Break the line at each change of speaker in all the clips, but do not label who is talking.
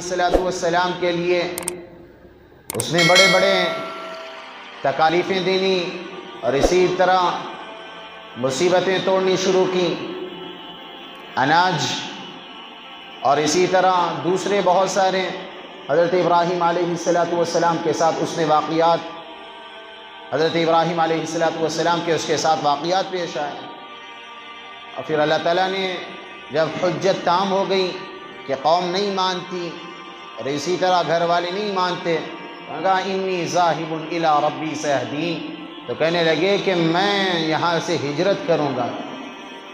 السلام کے لیے اس نے بڑے بڑے تکالیفیں دینی اور اسی طرح مصیبتیں توڑنی شروع کی، اناج اور اسی طرح دوسرے بہت سارے حضرت ابراہیم علیہ السلام کے ساتھ اس نے واقعات، حضرت ابراہیم علیہ السلام کے اس کے ساتھ واقعات پیش آئے۔ اور پھر اللہ تعالیٰ نے جب حجت تام ہو گئی کہ قوم نہیں مانتی اور اسی طرح گھر والے نہیں مانتے، کہا انی ذاہب الی ربی سیہدین، تو کہنے لگے کہ میں یہاں سے ہجرت کروں گا،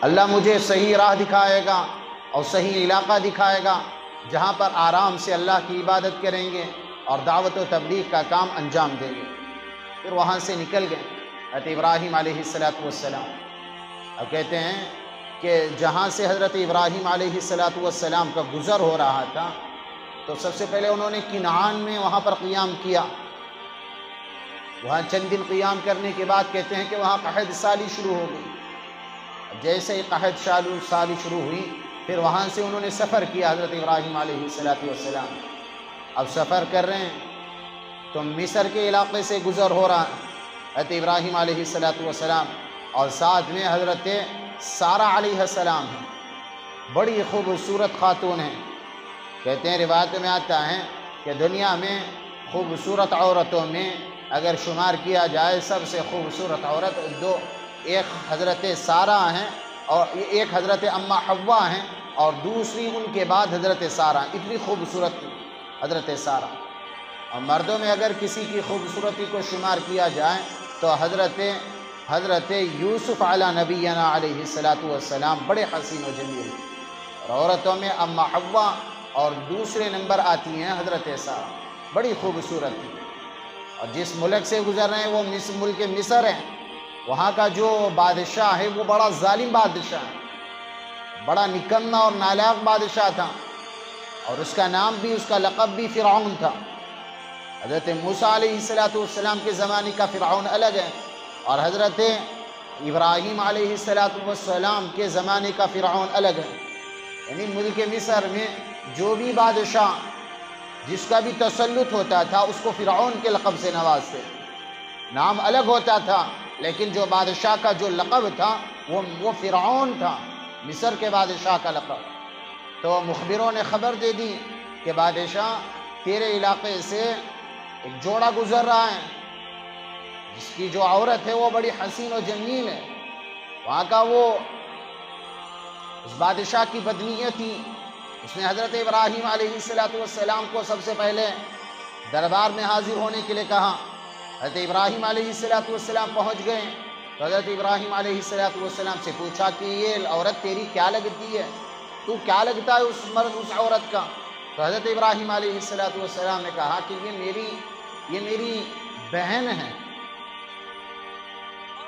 اللہ مجھے صحیح راہ دکھائے گا اور صحیح علاقہ دکھائے گا جہاں پر آرام سے اللہ کی عبادت کریں گے اور دعوت و تبلیغ کا کام انجام دیں گے۔ پھر وہاں سے نکل گئے حضرت ابراہیم علیہ السلام۔ اب کہتے ہیں کہ جہاں سے حضرت ابراہیم علیہ السلام کا گزر ہو رہا تھا تو سب سے پہلے انہوں نے کنعان میں وہاں پر قیام کیا۔ وہاں چند دن قیام کرنے کے بعد کہتے ہیں کہ وہاں قحط سالی شروع ہو گئی۔ جیسے ہی قحط سالی شروع ہوئی پھر وہاں سے انہوں نے سفر کیا حضرت ابراہیم علیہ السلام۔ اب سفر کر رہے ہیں تو مصر کے علاقے سے گزر ہو رہا حضرت ابراہیم علیہ السلام اور ساتھ میں حضرت سارہ علیہ السلام ہیں، بڑی خوبصورت خاتون ہیں۔ کہتے ہیں روایت میں آتا ہے کہ دنیا میں خوبصورت عورتوں میں اگر شمار کیا جائے سب سے خوبصورت عورت دو، ایک حضرت سارہ ہیں اور ایک حضرت اماں حوا ہیں اور دوسری ان کے بعد حضرت سارہ، اتنی خوبصورت حضرت سارہ۔ اور مردوں میں اگر کسی کی خوبصورتی کو شمار کیا جائے تو حضرت یوسف علی نبینا علیہ السلام بڑے حسین و جمیل، اور عورتوں میں اماں حوا اور دوسرے نمبر آتی ہیں حضرت سارہ، بڑی خوبصورت ہیں۔ اور جس ملک سے گزر رہے ہیں وہ ملک مصر ہے، وہاں کا جو بادشاہ ہے وہ بڑا ظالم بادشاہ ہے، بڑا نکما اور نالاق بادشاہ تھا، اور اس کا نام بھی، اس کا لقب بھی فرعون تھا۔ حضرت موسیٰ علیہ السلام کے زمانے کا فرعون الگ ہے اور حضرت ابراہیم علیہ السلام کے زمانے کا فرعون الگ ہے۔ یعنی ملک مصر میں جو بھی بادشاہ جس کا بھی تسلط ہوتا تھا اس کو فرعون کے لقب سے نوازتے، نام الگ ہوتا تھا لیکن جو بادشاہ کا جو لقب تھا وہ فرعون تھا، مصر کے بادشاہ کا لقب۔ تو مخبروں نے خبر دے دی کہ بادشاہ تیرے علاقے سے ایک جوڑا گزر رہا ہے جس کی جو عورت ہے وہ بڑی حسین و جمیل ہے۔ وہاں کا وہ اس بادشاہ کی بدنیت تھی، اس نے حضرت ابراہیم علیہ السلام کو سب سے پہلے دربار میں حاضر ہونے کے لیے کہا۔ حضرت ابراہیم علیہ السلام پہنچ گئے تو حضرت ابراہیم علیہ السلام سے پوچھا کہ یہ عورت تیری کیا لگتی ہے، تو کیا لگتا ہے اس عورت کا؟ تو حضرت ابراہیم علیہ السلام نے کہا کہ یہ میری بہن ہے،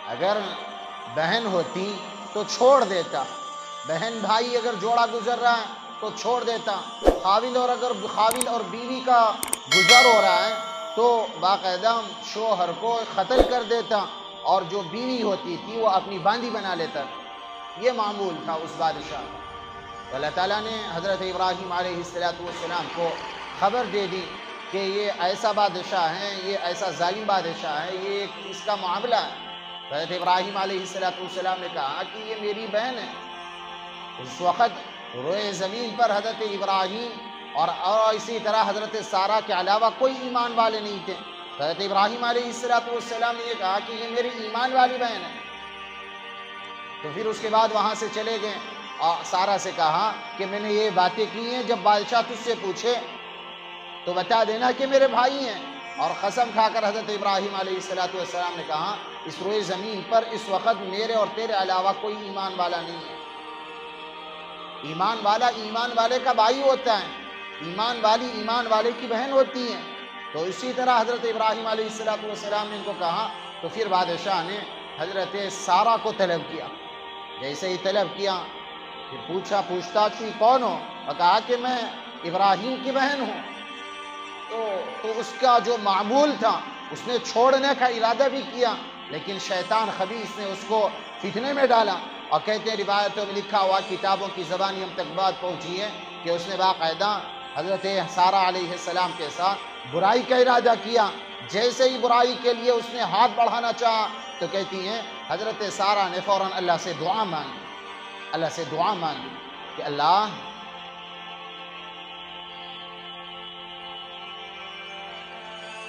اگر بہن ہوتی تو چھوڑ دیتا، بہن بھائی اگر جوڑا گزر رہا ہے تو چھوڑ دیتا، خاوند اور بیوی کا گزر ہو رہا ہے تو باقاعدہ شوہر کو قتل کر دیتا اور جو بیوی ہوتی تھی وہ اپنی باندی بنا لیتا۔ یہ معمول تھا اس بادشاہ کا۔ تو اللہ تعالیٰ نے حضرت ابراہیم علیہ السلام کو خبر دے دی کہ یہ ایسا بادشاہ ہے، یہ ایسا ظالم بادشاہ ہے، یہ اس کا معاملہ ہے۔ حضرت ابراہیم علیہ السلام نے کہا کہ یہ میری بہن ہے۔ اس وقت روئے زمین پر حضرت ابراہیم اور اسی طرح حضرت سارہ کے علاوہ کوئی ایمان والے نہیں تھے۔ حضرت ابراہیم علیہ السلام نے یہ کہا کہ یہ میری ایمان والی بہن ہے۔ تو پھر اس کے بعد وہاں سے چلے گئے اور سارہ سے کہا کہ میں نے یہ باتیں کی ہیں، جب بادشاہ تجھ سے پوچھے تو بتا دینا کہ میرے بھائی ہیں۔ اور قسم کھا کر حضرت ابراہیم علیہ السلام نے کہا اس روئے زمین پر اس وقت میرے اور تیرے علاوہ کوئی ایمان والا نہیں ہے۔ ایمان والا ایمان والے کا بھائی ہوتا ہے، ایمان والی ایمان والے کی بہن ہوتی ہے۔ تو اسی طرح حضرت ابراہیم علیہ السلام نے ان کو کہا تو پھر بادشاہ نے حضرت سارہ کو طلب کیا۔ جیسے ہی طلب کیا پھر پوچھتا کہ کون ہو؟ اور کہا کہ میں ابراہیم کی بہن ہوں۔ تو اس کا جو معمول تھا اس نے چھوڑنے کا ارادہ بھی کیا لیکن شیطان خبیث نے اس کو فتنے میں ڈالا۔ اور کہتے ہیں روایتوں میں لکھا ہوا کتابوں کی زبانی ہم تک بات پہنچی ہے کہ اس نے باقاعدہ حضرت سارہ علیہ السلام کے ساتھ برائی کا ارادہ کیا. جیسے ہی برائی کے لیے اس نے ہاتھ بڑھانا چاہا تو کہتی ہیں حضرت سارہ نے فوراً اللہ سے دعا مانگی. اللہ سے دعا مانگی کہ اللہ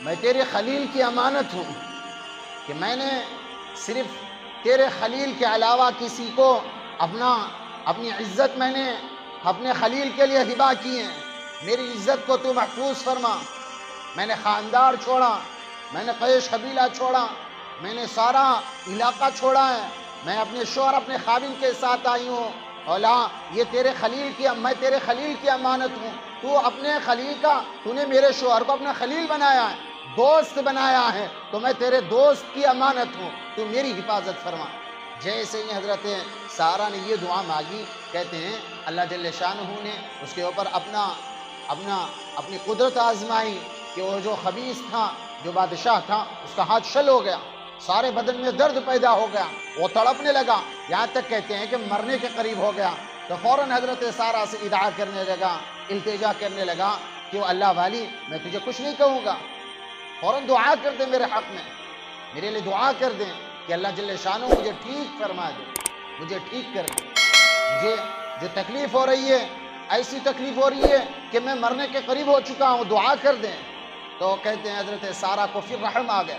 میں تیرے خلیل کی امانت ہوں کہ میں نے صرف تیرے خلیل کے علاوہ کسی کو اپنی عزت میں نے اپنے خلیل کے لیے ہبہ کی ہے. میری عزت کو تو محفوظ فرما. میں نے خاندار چھوڑا, میں نے قریش قبیلہ چھوڑا, میں نے سارا علاقہ چھوڑا ہے, میں اپنے شوہر اپنے خاوند کے ساتھ آئی ہوں. اولا یہ میں تیرے خلیل کی امانت ہوں. تو اپنے خلیل کا, تو نے میرے شوہر کو اپنا خلیل بنایا ہے, دوست بنایا ہے, تو میں تیرے دوست کی امانت ہوں, تو میری حفاظت فرما. جیسے ہی حضرت سارہ نے یہ دعا مانگی, کہتے ہیں اللہ جل شانہ نے اس کے اوپر اپنی قدرت آزمائی کہ وہ جو خبیث تھا, جو بادشاہ تھا, اس کا ہاتھ شل ہو گیا, سارے بدن میں درد پیدا ہو گیا, وہ تڑپنے لگا, یہاں تک کہتے ہیں کہ مرنے کے قریب ہو گیا. تو فوراً حضرت سارہ سے ادعا کرنے لگا, التجا کرنے لگا کہ وہ اللہ والی میں تجھے کچھ نہیں کہوں گا, فوراً دعا کر دیں میرے حق میں, میرے لیے دعا کر دیں کہ اللہ جل شانہ مجھے ٹھیک فرما دے, مجھے ٹھیک کر دے. مجھے جو تکلیف ہو رہی ہے, ایسی تکلیف ہو رہی ہے کہ میں مرنے کے قریب ہو چکا ہوں, دعا کر دیں. تو کہتے ہیں حضرت سارہ کو پھر رحم آ گیا.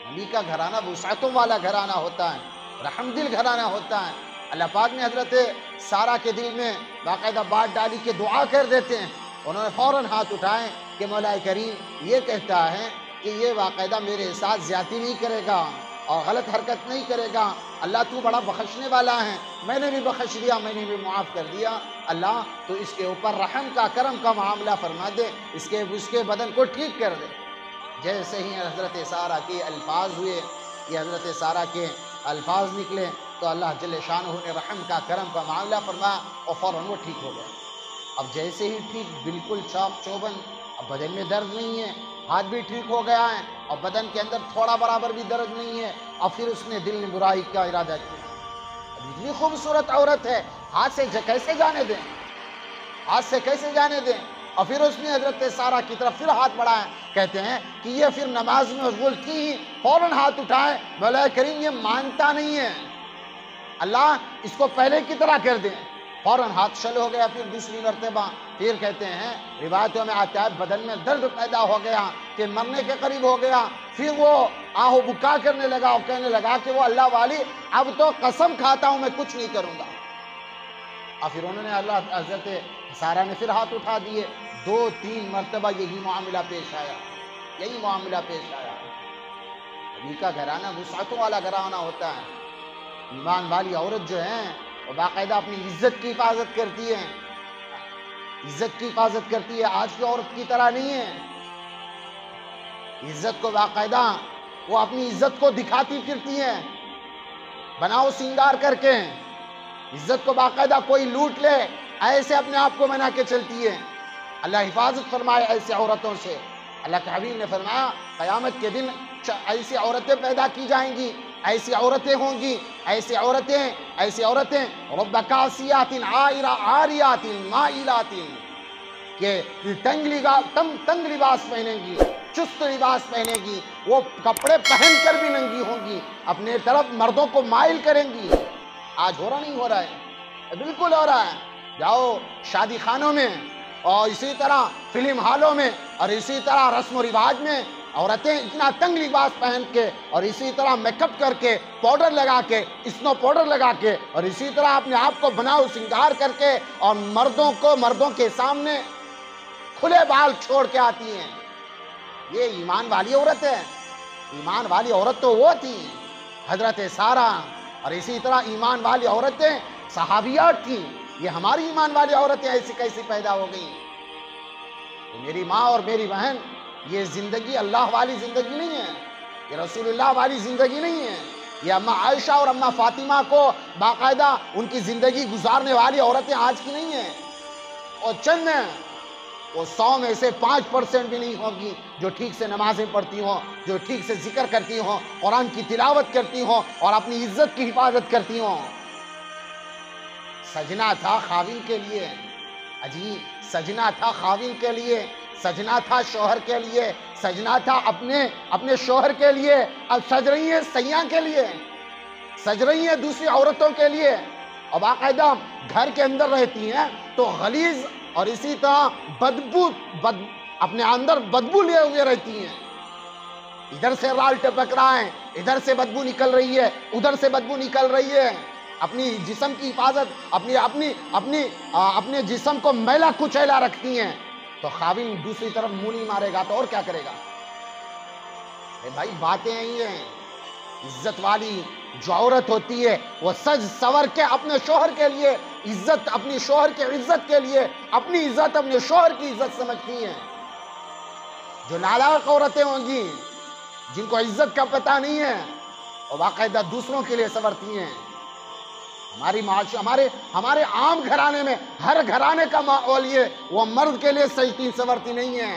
نبی کا گھرانہ وسعتوں والا گھرانہ ہوتا ہے, رحم دل گھرانہ ہوتا ہے. اللہ پاک نے حضرت سارہ کے دل میں باقاعدہ بات ڈالی کہ دعا کر دیتے ہیں. انہوں نے فوراً ہاتھ اٹھائے کہ مولا کریم یہ کہتا ہے کہ یہ باقاعدہ میرے ساتھ زیادتی نہیں کرے گا اور غلط حرکت نہیں کرے گا. اللہ تو بڑا بخشنے والا ہے, میں نے بھی بخش دیا, میں نے بھی معاف کر دیا. اللہ تو اس کے اوپر رحم کا, کرم کا معاملہ فرما دے, اس کے بدن کو ٹھیک کر دے. جیسے ہی حضرت سارہ کے الفاظ ہوئے, یہ حضرت سارہ کے الفاظ نکلے, تو اللہ جل شانہ نے رحم کا, کرم کا معاملہ فرمایا اور فوراً وہ ٹھیک ہو گیا. اب جیسے ہی ٹھیک, بالکل چاق چوبند, اب بدن میں درد نہیں ہے, ہاتھ بھی ٹھیک ہو گیا ہے اور بدن کے اندر تھوڑا برابر بھی درد نہیں ہے. اور پھر اس نے دل میں برائی کا ارادہ کیا. اب اتنی خوبصورت عورت ہے, ہاتھ سے کیسے جانے دیں, ہاتھ سے کیسے جانے دیں. اور پھر اس نے حضرت سارہ کی طرف پھر ہاتھ بڑھایا. کہتے ہیں کہ یہ پھر نماز میں مشغول تھی ہی, فوراً ہاتھ اٹھائے, مولا کریم یہ مانتا نہیں ہے, اللہ اس کو پہلے کی طرح کر دیں. فوراً ہاتھ شل ہو گیا. پھر دوسری مرتبہ پھر کہتے ہیں روایتوں میں آتا ہے بدن میں درد پیدا ہو گیا کہ مرنے کے قریب ہو گیا. پھر وہ آہو بکا کرنے لگا اور کہنے لگا کہ وہ اللہ والی اب تو قسم کھاتا ہوں میں کچھ نہیں کروں گا. اور پھر انہوں نے اللہ حضرت سارہ نے پھر ہاتھ اٹھا دیے. 2-3 مرتبہ یہی معاملہ پیش آیا, یہی معاملہ پیش آیا. نبی کا گھرانہ وسعتوں والا گھرانہ ہوتا ہے. ایمان والی عورت جو ہے وہ باقاعدہ اپنی عزت کی حفاظت کرتی ہے, عزت کی حفاظت کرتی ہے. آج کی عورت کی طرح نہیں ہے. عزت کو باقاعدہ وہ اپنی عزت کو دکھاتی پھرتی ہے, بناؤ سنگار کر کے. عزت کو باقاعدہ کوئی لوٹ لے ایسے اپنے آپ کو بنا کے چلتی ہے. اللہ حفاظت فرمائے ایسے عورتوں سے. اللہ کے حبیب نے فرمایا قیامت کے دن ایسی عورتیں پیدا کی جائیں گی, ایسی عورتیں ہوں گی, ایسی عورتیں رب کاسیات عاریات مائلات, کہ تنگ لباس پہنیں گی, چست لباس پہنے گی, وہ کپڑے پہن کر بھی ننگی ہوں گی, اپنے طرف مردوں کو مائل کریں گی. آج ہو رہا نہیں ہو رہا ہے, بالکل ہو رہا ہے. جاؤ شادی خانوں میں اور اسی طرح فلم ہالوں میں اور اسی طرح رسم و رواج میں عورتیں اتنا تنگ لباس پہن کے اور اسی طرح میک اپ کر کے, پاؤڈر لگا کے, اسنو پاؤڈر لگا کے اور اسی طرح اپنے آپ کو بناؤ سنگار کر کے اور مردوں کے سامنے کھلے بال چھوڑ کے آتی ہیں. یہ ایمان والی عورت ہے. ایمان والی عورت تو وہ تھی حضرت سارہ, اور اسی طرح ایمان والی عورتیں صحابیات تھیں. یہ ہماری ایمان والی عورتیں ایسی کیسی پیدا ہو گئی. میری ماں اور میری بہن, یہ زندگی اللہ والی زندگی نہیں ہے, یہ رسول اللہ والی زندگی نہیں ہے. یہ اماں عائشہ اور اماں فاطمہ کو باقاعدہ ان کی زندگی گزارنے والی عورتیں آج کی نہیں ہیں. اور چند ہیں, وہ 100 میں سے 5% بھی نہیں ہوگی جو ٹھیک سے نمازیں پڑھتی ہوں, جو ٹھیک سے ذکر کرتی ہوں, قرآن کی تلاوت کرتی ہوں اور اپنی عزت کی حفاظت کرتی ہوں. سجنا تھا خاوند کے لیے, اجی سجنا تھا خاوند کے لیے، سجنا تھا شوہر کے لیے، سجنا تھا اپنے شوہر کے لیے، اب سج رہی ہیں سیاں کے لیے، سج رہی ہیں دوسری عورتوں کے لیے، اور باقاعدہ گھر کے اندر رہتی ہیں تو غلیظ اور اسی طرح اپنے اندر بدبو لیے ہوئے رہتی ہیں، ادھر سے رال ٹپک رہا ہے، ادھر سے بدبو نکل رہی ہے، ادھر سے بدبو نکل رہی ہے، اپنی جسم کی حفاظت اپنے جسم کو میلا کچیلا رکھتی ہیں، تو خاوند دوسری طرف منہ نہیں مارے گا تو اور کیا کرے گا؟ بھائی باتیں ہی ہیں، عزت والی جو عورت ہوتی ہے وہ سج سور کے اپنے شوہر کے لیے عزت، اپنی شوہر کی عزت کے لیے اپنی عزت اپنے شوہر کی عزت سمجھتی ہیں۔ جو نالائق عورتیں ہوں گی جن کو عزت کا پتہ نہیں ہے اور باقاعدہ دوسروں کے لیے سنورتی ہیں۔ ہمارے عام گھرانے میں ہر گھرانے کا ماحول یہ وہ مرد کے لیے سجتی سنورتی نہیں ہے،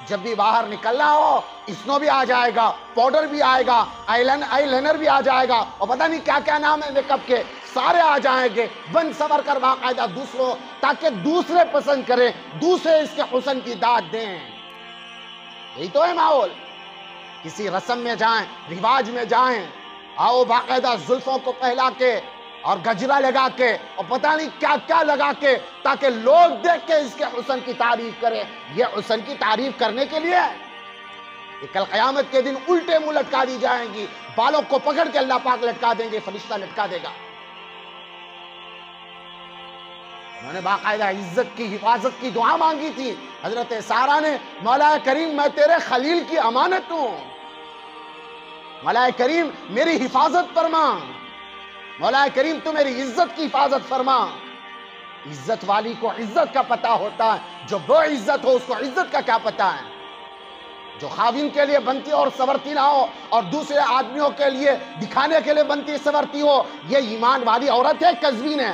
جب بھی باہر نکلنا ہو اسنو بھی آ جائے گا، پاؤڈر بھی آئے گا، آئی لائنر بھی آ جائے گا، اور پتہ نہیں کیا کیا نام ہے میک اپ کے، سارے آ جائیں گے بن سور کر باقاعدہ دوسروں، تاکہ دوسرے پسند کریں، دوسرے اس کے حسن کی داد دیں۔ یہی تو ہے ماحول۔ کسی رسم میں جائیں، رواج میں جائیں، آؤ باقاعدہ زلفوں کو پہلا کے اور گجرا لگا کے اور پتہ نہیں کیا کیا لگا کے، تاکہ لوگ دیکھ کے اس کے حسن کی تعریف کریں۔ یہ حسن کی تعریف کرنے کے لیے یہ کل قیامت کے دن الٹے منہ لٹکا دی جائیں گی، بالوں کو پکڑ کے اللہ پاک لٹکا دیں گے، فرشتہ لٹکا دے گا۔ انہوں نے باقاعدہ عزت کی حفاظت کی دعا مانگی تھی۔ حضرت سارہ نے، مولا کریم میں تیرے خلیل کی امانت ہوں، مولا کریم میری حفاظت فرما، مولا کریم تو میری عزت کی حفاظت فرما۔ عزت والی کو عزت کا پتہ ہوتا ہے، جو بے عزت ہو اس کو عزت کا کیا پتہ ہے؟ جو خاوند کے لیے بنتی اور سورتی نہ ہو اور دوسرے آدمیوں کے لیے دکھانے کے لیے بنتی سورتی ہو، یہ ایمان والی عورت ہے، کذبین ہے۔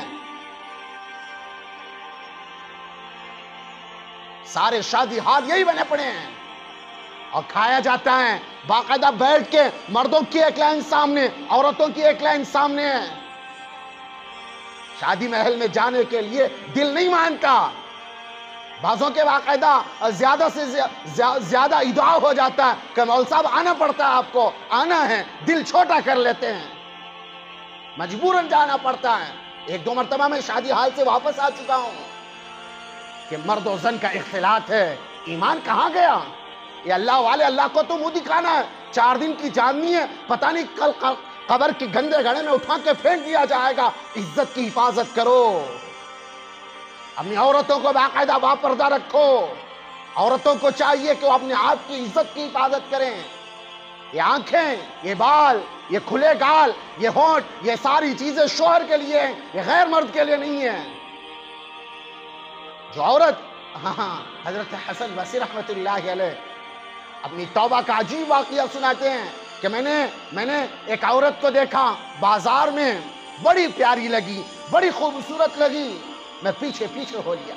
سارے شادی حال یہی بنے پڑے ہیں، اور کھایا جاتا ہے باقاعدہ بیٹھ کے، مردوں کی ایک لائن سامنے، عورتوں کی ایک لائن سامنے ہے۔ شادی محل میں جانے کے لیے دل نہیں مانتا، بعضوں کے باقاعدہ زیادہ سے زیادہ ادعا ہو جاتا ہے کہ مول صاحب آنا پڑتا ہے، آپ کو آنا ہے، دل چھوٹا کر لیتے ہیں، مجبوراً جانا پڑتا ہے۔ ایک دو مرتبہ میں شادی حال سے واپس آ چکا ہوں کہ مرد و زن کا اختلاط ہے، ایمان کہاں گیا؟ یہ اللہ والے، اللہ کو تو منہ دکھانا ہے، 4 دن کی جاننی ہے، پتہ نہیں کل قبر کی گندے گھڑے میں اٹھا کے پھینک دیا جائے گا۔ عزت کی حفاظت کرو، اپنی عورتوں کو باقاعدہ باپردہ رکھو، عورتوں کو چاہیے کہ وہ اپنے آپ کی عزت کی حفاظت کریں۔ یہ آنکھیں، یہ بال، یہ کھلے گال، یہ ہونٹ، یہ ساری چیزیں شوہر کے لیے ہیں، یہ غیر مرد کے لیے نہیں ہیں۔ جو عورت، حضرت حسن بصری رحمت اللہ علیہ اپنی توبہ کا عجیب واقعہ سناتے ہیں کہ میں نے ایک عورت کو دیکھا بازار میں، بڑی پیاری لگی، بڑی خوبصورت لگی، میں پیچھے ہو لیا،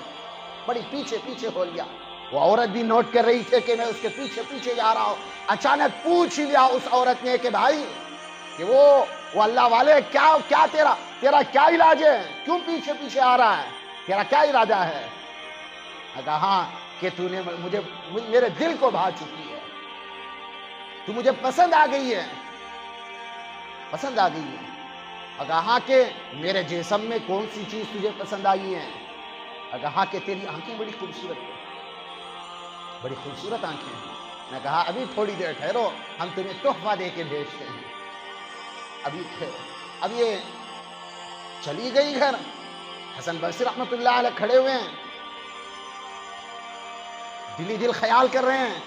بڑی پیچھے ہو لیا۔ وہ عورت بھی نوٹ کر رہی تھی کہ میں اس کے پیچھے جا رہا ہوں۔ اچانک پوچھ لیا اس عورت نے کہ بھائی کہ وہ اللہ والے، کیا تیرا کیا علاج ہے؟ کیوں پیچھے آ رہا ہے؟ تیرا کیا ارادہ ہے؟ کہا ہاں کہ تو نے میرے دل کو بھا چکی ہے، تو مجھے پسند آ گئی ہے۔ کہا کہ میرے جسم میں کون سی چیز تجھے پسند آئی ہے؟ کہا کہ تیری آنکھیں بڑی خوبصورت ہیں، بڑی خوبصورت آنکھیں ہیں۔ میں کہا ابھی تھوڑی دیر ٹھہرو، ہم تمہیں تحفہ دے کے بھیجتے ہیں، اب یہ چلی گئی گھر۔ حسن بصری رحمت اللہ علیہ کھڑے ہوئے ہیں، دل خیال کر رہے ہیں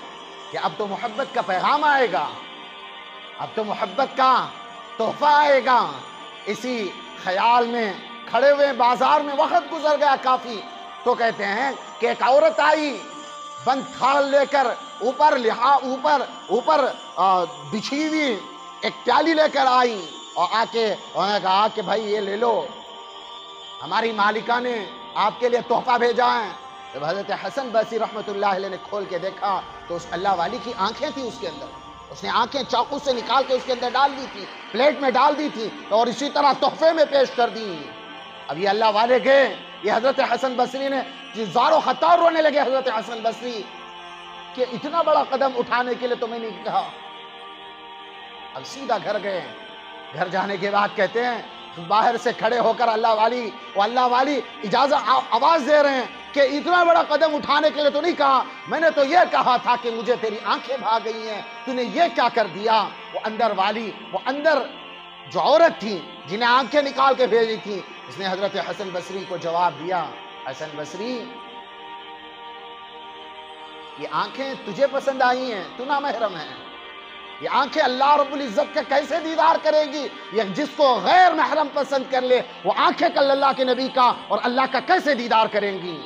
کہ اب تو محبت کا پیغام آئے گا، اب تو محبت کا تحفہ آئے گا۔ اسی خیال میں کھڑے ہوئے بازار میں وقت گزر گیا کافی، تو کہتے ہیں کہ ایک عورت آئی بند تھال لے کر، اوپر بچھی ہوئی ایک پیالی لے کر آئی، اور آ کے انہوں نے کہا کہ بھائی یہ لے لو، ہماری مالکہ نے آپ کے لیے تحفہ بھیجا ہے۔ جب حضرت حسن بصری رحمت اللہ علیہ نے کھول کے دیکھا تو اس اللہ والی کی آنکھیں تھی اس کے اندر، اس نے آنکھیں چاقو سے نکال کے اس کے اندر ڈال دی تھی، پلیٹ میں ڈال دی تھی اور اسی طرح تحفے میں پیش کر دی۔ اب یہ اللہ والے گئے، یہ حضرت حسن بصری نے زارو خطار رونے لگے حضرت حسن بصری کہ اتنا بڑا قدم اٹھانے کے لیے تو میں نے کہا. اب سیدھا گھر گئے. گھر جانے کے بعد کہتے ہیں باہر سے کھڑے ہو کر اللہ والی اجازت آواز دے رہے ہیں کہ اتنا بڑا قدم اٹھانے کے لیے تو نہیں کہا, میں نے تو یہ کہا تھا کہ مجھے تیری آنکھیں بھاگ گئی ہیں, تو نے یہ کیا کر دیا. وہ اندر جو عورت تھی جنہیں آنکھیں نکال کے بھیجی تھی, اس نے حضرت حسن بصری کو جواب دیا, حسن بصری یہ آنکھیں تجھے پسند آئی ہیں, تو نامحرم ہے. یہ آنکھیں اللہ رب العزت کا کیسے دیدار کرے گی؟ یہ جس کو غیر محرم پسند کر لے وہ آنکھیں کل اللہ کے نبی کا اور اللہ کا کیسے دیدار کریں گی؟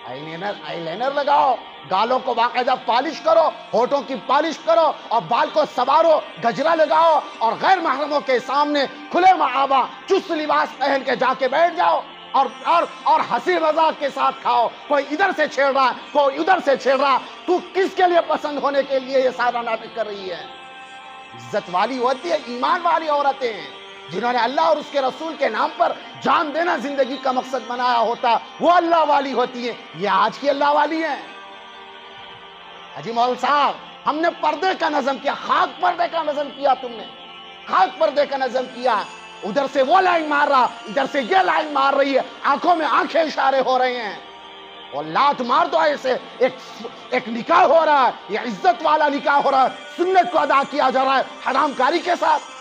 آئی لائنر لگاؤ, گالوں کو باقاعدہ پالش کرو, ہونٹوں کی پالش کرو, اور بال کو سوارو, گجرا لگاؤ, اور غیر محرموں کے سامنے کھلے معابہ چست لباس پہن کے جا کے بیٹھ جاؤ, اور ہنسی مذاق کے ساتھ کھاؤ. کوئی ادھر سے چھیڑ رہا, کوئی ادھر سے چھیڑ رہا, تو کس کے لیے پسند ہونے کے لیے یہ سارا ناٹک کر رہی ہے؟ عزت والی ہوتی ہے ایمان والی عورتیں جنہوں نے اللہ اور اس کے رسول کے نام پر جان دینا زندگی کا مقصد بنایا ہوتا, وہ اللہ والی ہوتی ہے. یہ آج کی اللہ والی ہیں. حاجی مول صاحب, ہم نے پردے کا نظم کیا, خاک پردے کا نظم کیا, تم نے خاک پردے کا نظم کیا. ادھر سے وہ لائن مار رہا, ادھر سے یہ لائن مار رہی ہے, آنکھوں میں آنکھیں اشارے ہو رہے ہیں, اور لات مار دو ایسے. ایک نکاح ہو رہا ہے, یہ عزت والا نکاح ہو رہا ہے, سنت کو ادا کیا جا رہا ہے حرام کاری کے ساتھ.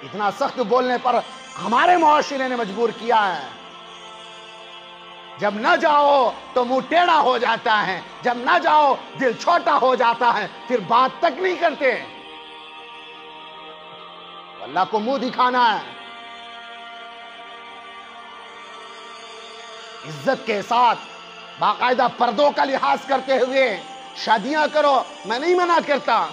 اتنا سخت بولنے پر ہمارے معاشرے نے مجبور کیا ہے. جب نہ جاؤ تو منہ ٹیڑھا ہو جاتا ہے, جب نہ جاؤ دل چھوٹا ہو جاتا ہے, پھر بات تک نہیں کرتے. اللہ کو منہ دکھانا ہے. عزت کے ساتھ باقاعدہ پردوں کا لحاظ کرتے ہوئے شادیاں کرو. میں نہیں منع کرتا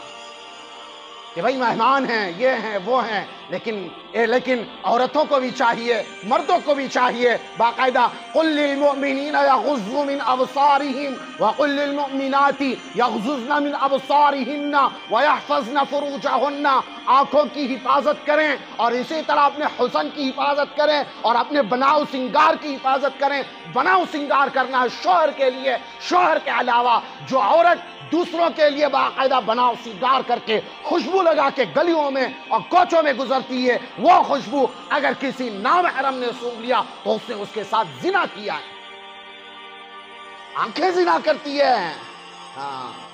کہ بھائی مہمان ہیں, یہ ہیں, وہ ہیں, لیکن عورتوں کو بھی چاہیے, مردوں کو بھی چاہیے باقاعدہ قل للمؤمنین یغضوا من ابصارہم وقل للمؤمنات یغضضن من ابصارہن ویحفظن فروجہن. آنکھوں کی حفاظت کریں, اور اسی طرح اپنے حسن کی حفاظت کریں, اور اپنے بناؤ سنگار کی حفاظت کریں. بناؤ سنگار کرنا ہے شوہر کے لیے. شوہر کے علاوہ جو عورت دوسروں کے لیے باقاعدہ بناؤ سنگار کر کے خوشبو لگا کے گلیوں میں اور کوچوں میں گزرتی ہے, وہ خوشبو اگر کسی نامحرم نے سونگھ لیا تو اس نے اس کے ساتھ زنا کیا ہے. آنکھیں زنا کرتی ہے,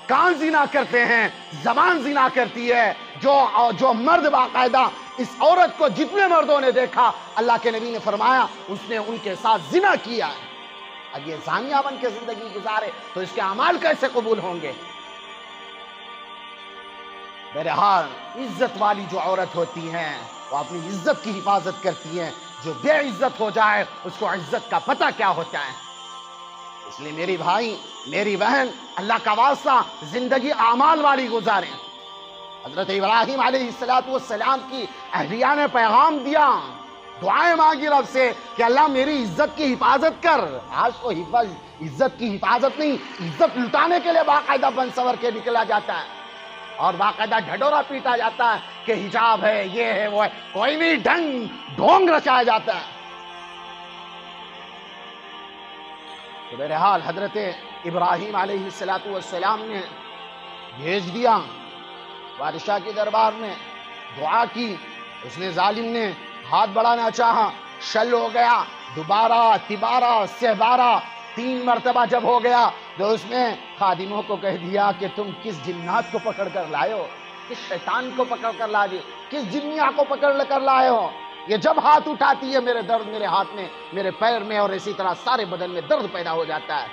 کان زنا کرتے ہیں, زبان زنا کرتی ہے. جو مرد باقاعدہ اس عورت کو جتنے مردوں نے دیکھا, اللہ کے نبی نے فرمایا اس نے ان کے ساتھ زنا کیا ہے. اب یہ زانیہ بن کے زندگی گزارے تو اس کے اعمال کیسے قبول ہوں گے؟ بہرحال عزت والی جو عورت ہوتی ہیں وہ اپنی عزت کی حفاظت کرتی ہیں. جو بے عزت ہو جائے اس کو عزت کا پتہ کیا ہوتا ہے. اس لیے میری بھائی, میری بہن, اللہ کا واسطہ زندگی اعمال والی گزاریں. حضرت ابراہیم علیہ السلام کی اہلیہ نے پیغام دیا, دعائیں مانگی رب سے کہ اللہ میری عزت کی حفاظت کر. آج تو عزت کی حفاظت نہیں, عزت لٹانے کے لیے باقاعدہ بن سور کے نکلا جاتا ہے, اور باقاعدہ ڈھڈورا پیٹا جاتا ہے کہ حجاب ہے, یہ ہے, وہ ہے, کوئی بھی ڈھونگ رچایا جاتا ہے. تو بہرحال حضرت ابراہیم علیہ السلام نے بھیج دیا بادشاہ کے دربار میں, دعا کی. اس نے ظالم نے ہاتھ بڑھانا چاہا, شل ہو گیا. دوبارہ, تبارہ, سہبارہ, 3 مرتبہ جب ہو گیا تو اس نے خادموں کو کہہ دیا کہ تم کس جنات کو پکڑ کر لائے ہو, کس شیطان کو پکڑ کر لائے, کس جنیا کو پکڑ کر لائے ہو. یہ جب ہاتھ اٹھاتی ہے میرے درد میرے ہاتھ میں, میرے پیر میں, اور اسی طرح سارے بدن میں درد پیدا ہو جاتا ہے.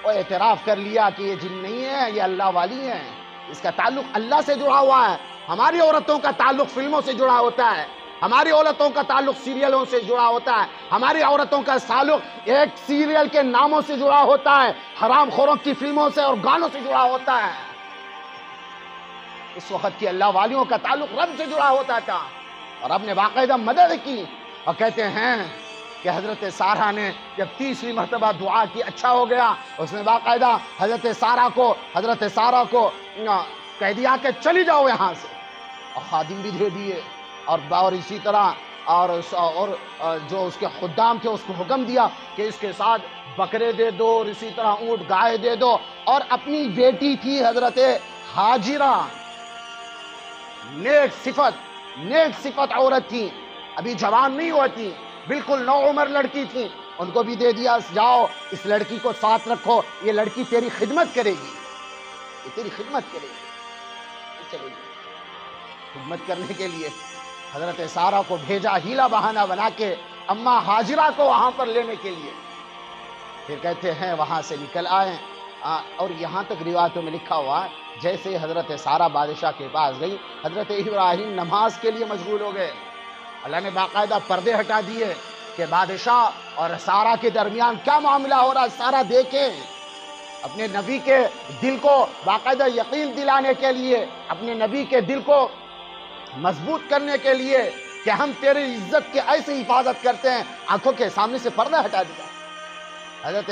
وہ اعتراف کر لیا کہ یہ جن نہیں ہے, یہ اللہ والی ہیں. اس کا تعلق اللہ سے جڑا ہوا ہے. ہماری عورتوں کا تعلق فلموں سے جڑا ہوتا ہے, ہماری عورتوں کا تعلق سیریلوں سے جڑا ہوتا ہے, ہماری عورتوں کا تعلق ایک سیریل کے ناموں سے جڑا ہوتا ہے, حرام خوروں کی فلموں سے اور گانوں سے جڑا ہوتا ہے. اس وقت کی اللہ والیوں کا تعلق رب سے جڑا ہوتا تھا, اور رب نے باقاعدہ مدد کی. اور کہتے ہیں کہ حضرت سارہ نے جب 30ویں مرتبہ دعا کی, اچھا ہو گیا. اس نے باقاعدہ حضرت سارہ کو کہہ دیا کہ چلی جاؤ یہاں سے, اور خادم بھی دے دیے, اور اسی طرح اور جو اس کے خدام تھے اس کو حکم دیا کہ اس کے ساتھ بکرے دے دو اور اسی طرح اونٹ گائے دے دو، اور اپنی بیٹی تھی حضرت ہاجرہ، نیک صفت عورت تھی، ابھی جوان نہیں ہوتی، بالکل نو عمر لڑکی تھی، ان کو بھی دے دیا، جاؤ اس لڑکی کو ساتھ رکھو، یہ لڑکی تیری خدمت کرے گی، یہ تیری خدمت کرے گی۔ چلو خدمت کرنے کے لیے حضرت سارہ کو بھیجا، ہیلا بہانہ بنا کے اماں ہاجرہ کو وہاں پر لینے کے لیے۔ پھر کہتے ہیں وہاں سے نکل آئے، اور یہاں تک روایتوں میں لکھا ہوا ہے جیسے حضرت سارہ بادشاہ کے پاس گئی، حضرت ابراہیم نماز کے لیے مشغول ہو گئے۔ اللہ نے باقاعدہ پردے ہٹا دیے کہ بادشاہ اور سارہ کے درمیان کیا معاملہ ہو رہا ہے، سارہ دیکھیں۔ اپنے نبی کے دل کو باقاعدہ یقین دلانے کے لیے، اپنے نبی کے دل کو مضبوط کرنے کے لیے کہ ہم تیری عزت کی ایسی حفاظت کرتے ہیں، آنکھوں کے سامنے سے پردہ ہٹا دیا۔ حضرت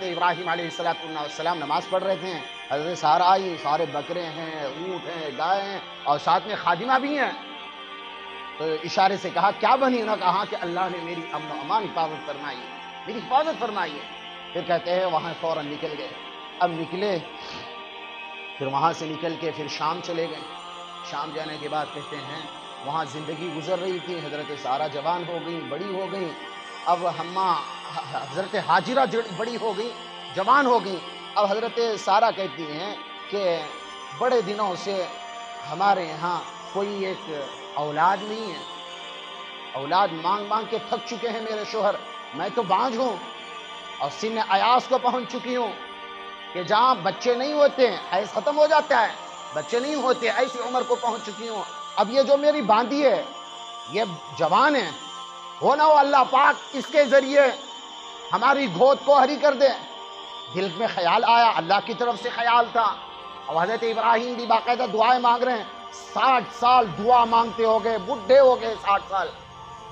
ابراہیم علیہ السلام نماز پڑھ رہے تھے، حضرت سارہ آئی، سارے بکرے ہیں، اونٹ ہیں، گائے ہیں، اور ساتھ میں خادمہ بھی ہیں، تو اشارے سے کہا کیا بنی؟ انہوں نے کہا کہ اللہ نے میری امن و امان حفاظت فرمائی ہے، میری حفاظت فرمائی ہے۔ پھر کہتے ہیں وہاں فوراً نکل گئے۔ اب نکلے، پھر وہاں سے نکل کے پھر شام چلے گئے۔ شام جانے کے بعد کہتے ہیں وہاں زندگی گزر رہی تھی، حضرت سارہ جوان ہو گئی، بڑی ہو گئی، اب حضرت ہاجرہ بڑی ہو گئی، جوان ہو گئی۔ اب حضرت سارہ کہتی ہیں کہ بڑے دنوں سے ہمارے یہاں کوئی ایک اولاد نہیں ہے، اولاد مانگ مانگ کے تھک چکے ہیں میرے شوہر، میں تو بانجھ ہوں اور سن ایاس کو پہنچ چکی ہوں کہ جہاں بچے نہیں ہوتے، حیض ختم ہو جاتا ہے، بچے نہیں ہوتے، ایسی عمر کو پہنچ چکی ہوں۔ اب یہ جو میری باندی ہے یہ جوان ہے، ہو نہ ہو اللہ پاک اس کے ذریعے ہماری گود کو ہری کر دے۔ دل میں خیال آیا، اللہ کی طرف سے خیال تھا، اور حضرت ابراہیم بھی باقاعدہ دعائیں مانگ رہے ہیں۔ 60 سال دعا مانگتے ہو گئے، بڈھے ہو گئے، 60 سال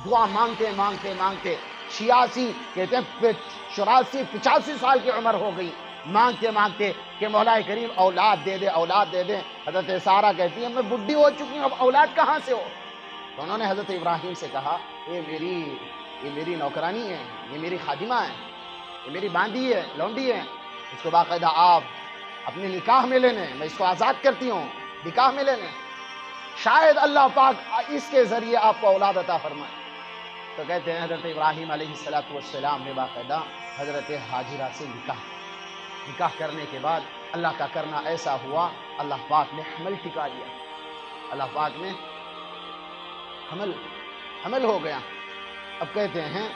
دعا مانگتے مانگتے مانگتے 86 کہتے ہیں 84 85 سال کی عمر ہو گئی، مانگتے مانگتے کہ مولا کریم اولاد دے دے، اولاد دے دے۔ حضرت سارہ کہتی ہیں میں بڈھی ہو چکی ہوں، اب اولاد کہاں سے ہو؟ تو انہوں نے حضرت ابراہیم سے کہا یہ میری نوکرانی ہے، یہ میری خادمہ ہے، یہ میری باندی ہے، لونڈی ہے، اس کو باقاعدہ آپ اپنے نکاح میں لینے، میں اس کو آزاد کرتی ہوں، نکاح میں لینے، شاید اللہ پاک اس کے ذریعے آپ کو اولاد عطا فرمائے۔ تو کہتے ہیں حضرت ابراہیم علیہ السلام نے باقاعدہ حضرت ہاجرہ سے نکاح کرنے کے بعد اللہ کا کرنا ایسا ہوا، اللہ پاک نے حمل ٹھکا دیا، اللہ پاک نے حمل ہو گیا۔ اب کہتے ہیں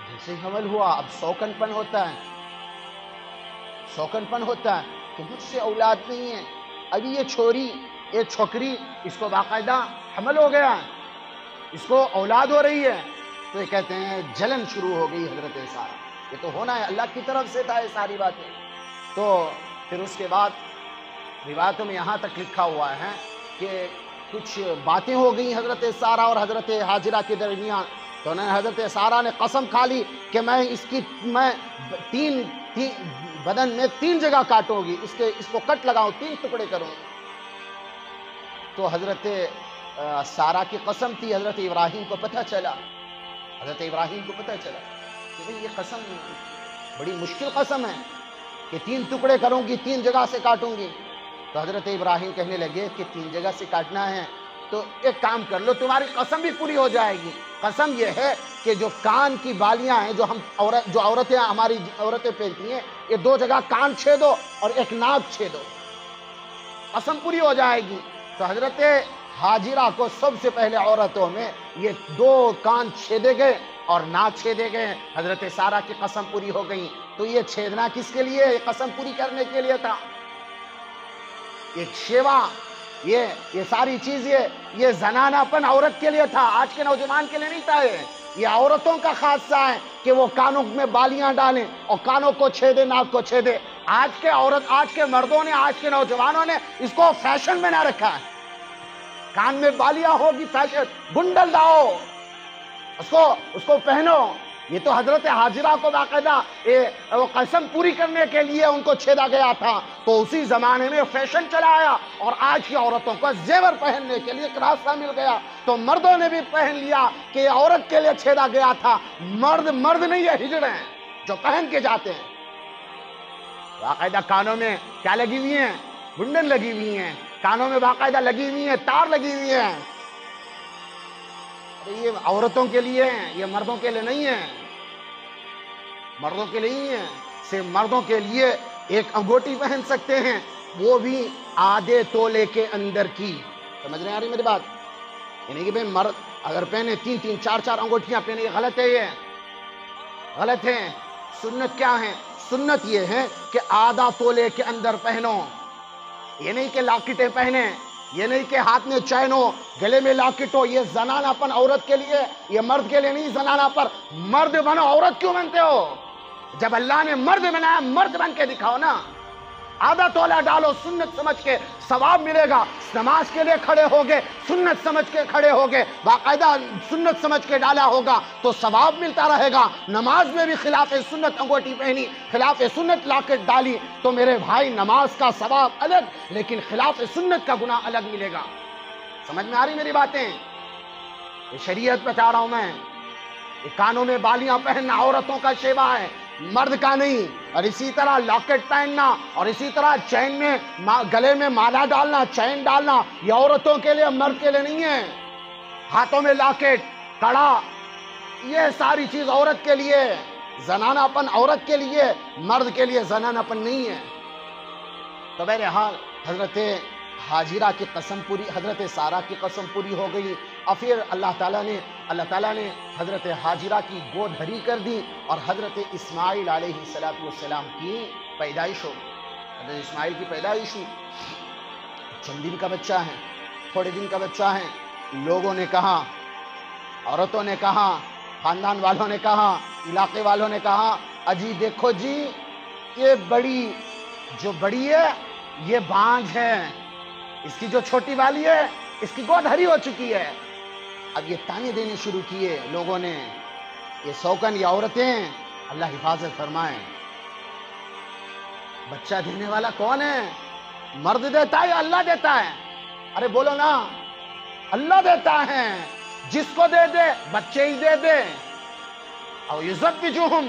جیسے حمل ہوا اب سوکن پن ہوتا ہے کہ مجھ سے اولاد نہیں ہے، ابھی یہ چھوکری اس کو باقاعدہ حمل ہو گیا، اس کو اولاد ہو رہی ہے، تو یہ کہتے ہیں جلن شروع ہو گئی حضرت سارہ، یہ تو ہونا ہے، اللہ کی طرف سے تھا یہ ساری باتیں۔ تو پھر اس کے بعد روایتوں میں یہاں تک لکھا ہوا ہے کہ کچھ باتیں ہو گئی حضرت سارہ اور حضرت ہاجرہ کے درمیان، تو انہوں نے حضرت سارہ نے قسم کھا لی کہ میں تین بدن میں 3 جگہ کاٹوں گی، اس کو کٹ لگاؤں، 3 ٹکڑے کروں۔ تو حضرت سارہ کی قسم تھی، حضرت ابراہیم کو پتہ چلا کہ بھئی یہ قسم بڑی مشکل قسم ہے کہ 3 ٹکڑے کروں گی، 3 جگہ سے کاٹوں گی۔ تو حضرت ابراہیم کہنے لگے کہ 3 جگہ سے کاٹنا ہے تو ایک کام کر لو، تمہاری قسم بھی پوری ہو جائے گی۔ قسم یہ ہے کہ جو کان کی بالیاں ہیں جو ہماری عورتیں پہنتی ہیں، یہ 2 جگہ کان چھیدو اور 1 ناک چھیدو، قسم پوری ہو جائے گی۔ تو حضرت ہاجرہ کو سب سے پہلے عورتوں میں یہ 2 کان چھیدے گئے اور ناک چھیدے گئے، حضرت سارہ کی قسم پوری ہو گئی۔ تو یہ چھیدنا کس کے لیے؟ یہ قسم پوری کرنے کے لیے تھا، ایک شیوا، یہ ساری چیزیں، یہ زنانہ پن عورت کے لیے تھا، آج کے نوجوان کے لیے نہیں تھا۔ یہ عورتوں کا خاصہ ہے کہ وہ کانوں میں بالیاں ڈالیں اور کانوں کو چھیدے، ناک کو چھیدے۔ آج کے مردوں نے، آج کے نوجوانوں نے اس کو فیشن میں نہ رکھا ہے، کان میں بالیاں ہوگی فیشن، گنڈل لاؤ، اس کو پہنو، یہ تو حضرت حاجرہ کو باقاعدہ وہ قسم پوری کرنے کے لیے ان کو چھیدا گیا تھا، تو اسی زمانے میں فیشن چلا آیا اور آج کی عورتوں کو زیور پہننے کے لیے ایک راستہ مل گیا، تو مردوں نے بھی پہن لیا کہ یہ عورت کے لیے چھیدا گیا تھا، مرد نہیں، یہ ہجڑے ہیں جو پہن کے جاتے ہیں۔ باقاعدہ کانوں میں کیا لگی ہوئی ہیں؟ گنڈن لگی ہوئی ہیں، کانوں میں باقاعدہ لگی ہوئی ہیں، تار لگی ہوئی ہیں۔ یہ عورتوں کے لیے ہیں، یہ مردوں کے لیے نہیں ہے، مردوں کے لیے نہیں ہے، صرف مردوں کے لیے ایک انگوٹی پہن سکتے ہیں، وہ بھی آدھے تولے کے اندر کی۔ سمجھ رہے ہیں میری بات؟ یعنی کہ مرد اگر پہنے 3 4 انگوٹیاں پہنے، یہ غلط ہے، یہ غلط ہے۔ سنت کیا ہے؟ سنت یہ ہے کہ آدھا تولے کے اندر پہنو، یہ نہیں کہ لاکٹیں پہنے، یہ نہیں کہ ہاتھ میں چین ہو، گلے میں لاکٹ ہو، یہ زنانہ پن عورت کے لیے، یہ مرد کے لیے نہیں۔ زنانہ پر مرد بنو، عورت کیوں بنتے ہو؟ جب اللہ نے مرد بنایا، مرد بن کے دکھاؤ نا۔ آدھا تولا ڈالو، سنت سمجھ کے ثواب ملے گا۔ نماز کے لیے کھڑے ہوگے، سنت سمجھ کے کھڑے ہوگے، باقاعدہ سنت سمجھ کے ڈالا ہوگا تو ثواب ملتا رہے گا۔ نماز میں بھی خلاف سنت انگوٹی پہنی، خلاف سنت لاکٹ ڈالی تو میرے بھائی نماز کا ثواب الگ، لیکن خلاف سنت کا گناہ الگ ملے گا۔ سمجھ میں آ رہی میری باتیں؟ یہ شریعت بتا رہا ہوں میں۔ یہ کانوں میں بالیاں پہننا عورتوں کا شیوا ہے، مرد کا نہیں۔ اور اسی طرح لاکٹ پہننا، اور اسی طرح چین میں گلے میں مالا ڈالنا، چین ڈالنا، یہ عورتوں کے لیے، مرد کے لیے نہیں ہے۔ ہاتھوں میں لاکٹ، کڑا، یہ ساری چیز عورت کے لیے، زنانہ پن عورت کے لیے، مرد کے لیے زنانہ پن نہیں ہے۔ تو بہرحال حضرت حاجرہ کی قسم پوری، حضرت سارہ کی قسم پوری ہو گئی، اور پھر اللہ تعالیٰ نے حضرت حاجرہ کی گود بھری کر دی، اور حضرت اسماعیل علیہ السلام کی پیدائش ہو۔ حضرت اسماعیل کی پیدائش ہوئی، چند دن کا بچہ ہے، تھوڑے دن کا بچہ ہے۔ لوگوں نے کہا، عورتوں نے کہا، خاندان والوں نے کہا، علاقے والوں نے کہا، اجی دیکھو جی، یہ جو بڑی ہے یہ بانجھ ہے، اس کی جو چھوٹی والی ہے اس کی گود ہری ہو چکی ہے۔ اب یہ تانے دینے شروع کیے لوگوں نے، یہ سوکن، یہ عورتیں، اللہ حفاظت فرمائے۔ بچہ دینے والا کون ہے؟ مرد دیتا ہے یا اللہ دیتا ہے؟ ارے بولو نا، اللہ دیتا ہے۔ جس کو دے دے بچے ہی دے دے، او یزوجہم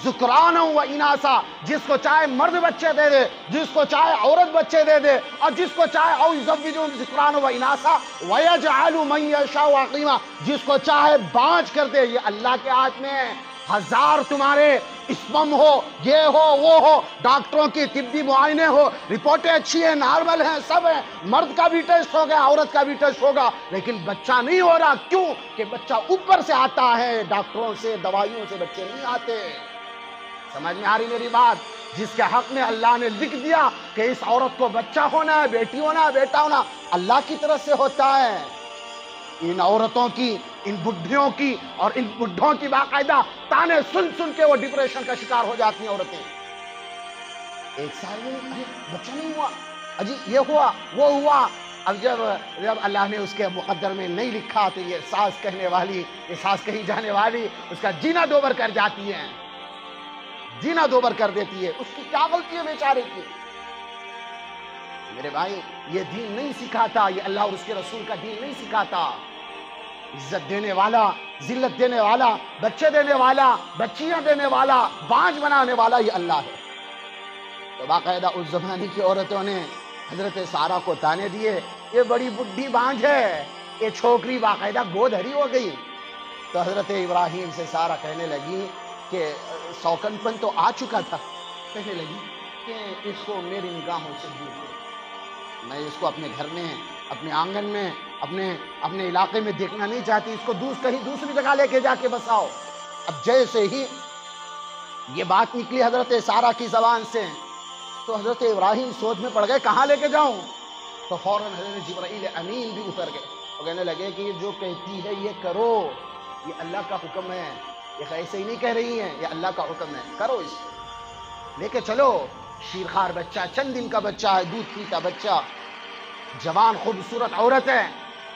ذکرانا و اناسا، جس کو چاہے مرد بچے دے دے، جس کو چاہے عورت بچے دے دے، اور جس کو چاہے او یزوجہم ذکرانا و اناسا ویجعل من یشاء عقیما، جس کو چاہے بانجھ کر دے۔ یہ اللہ کے ہاتھ میں ہے۔ ہزار تمہارے اسپم ہو، یہ ہو وہ ہو، ڈاکٹروں کی طبی معائنے ہو، رپورٹیں اچھی ہیں، نارمل ہیں، سب ہیں، مرد کا بھی ٹیسٹ ہو گیا، عورت کا بھی ٹیسٹ ہوگا، لیکن بچہ نہیں ہو رہا۔ کیوں؟ کہ بچہ اوپر سے آتا ہے، ڈاکٹروں سے، دوائیوں سے بچے نہیں آتے۔ سمجھ میں آ رہی میری بات؟ جس کے حق میں اللہ نے لکھ دیا کہ اس عورت کو بچہ ہونا ہے، بیٹی ہونا ہے، بیٹا ہونا، اللہ کی طرف سے ہوتا ہے۔ ان عورتوں کی، ان بڈھیوں کی اور ان بڈھوں کی باقاعدہ تانے سن کے وہ ڈپریشن کا شکار ہو جاتی ہیں عورتیں۔ ایک سال میں بچہ نہیں ہوا، اجی یہ ہوا وہ ہوا۔ اب جب اللہ نے اس کے مقدر میں نہیں لکھا تو یہ ساس کہنے والی، یہ ساس کہی جانے والی، اس کا جینا دوبر کر جاتی ہے، جینا دوبر کر دیتی ہے۔ اس کی کیا غلطی ہے بیچارے کی؟ میرے بھائی، یہ دین نہیں سکھاتا، یہ اللہ اور اس کے رسول کا دین نہیں سکھاتا۔ عزت دینے والا، ذلت دینے والا، بچے دینے والا، بچیاں دینے والا، بانجھ بنانے والا یہ اللہ ہے۔ تو باقاعدہ اس زمانے کی عورتوں نے حضرت سارہ کو تانے دیے، یہ بڑی بڈھی بانجھ ہے، یہ چھوکری باقاعدہ گود ہری ہو گئی۔ تو حضرت ابراہیم سے سارہ کہنے لگی کہ سوکن پن تو آ چکا تھا، کہنے لگی کہ اس کو میری نگاہوں سے دور کرو، میں اس کو اپنے گھر میں، اپنے آنگن میں، اپنے علاقے میں دیکھنا نہیں چاہتی، اس کو کہیں دوسری جگہ لے کے جا کے بساؤ۔ اب جیسے ہی یہ بات نکلی حضرت سارہ کی زبان سے تو حضرت ابراہیم سوچ میں پڑ گئے کہاں لے کے جاؤں؟ تو فوراً حضرت جبرائیل امین بھی اتر گئے، وہ کہنے لگے کہ یہ جو کہتی ہے یہ کرو، یہ اللہ کا حکم ہے، یہ ایسے ہی نہیں کہہ رہی ہیں، یہ اللہ کا حکم ہے، کرو اس کو، لے کے چلو۔ شیرخوار بچہ، چند دن کا بچہ ہے، دودھ پیتا بچہ، جوان خوبصورت عورت ہے۔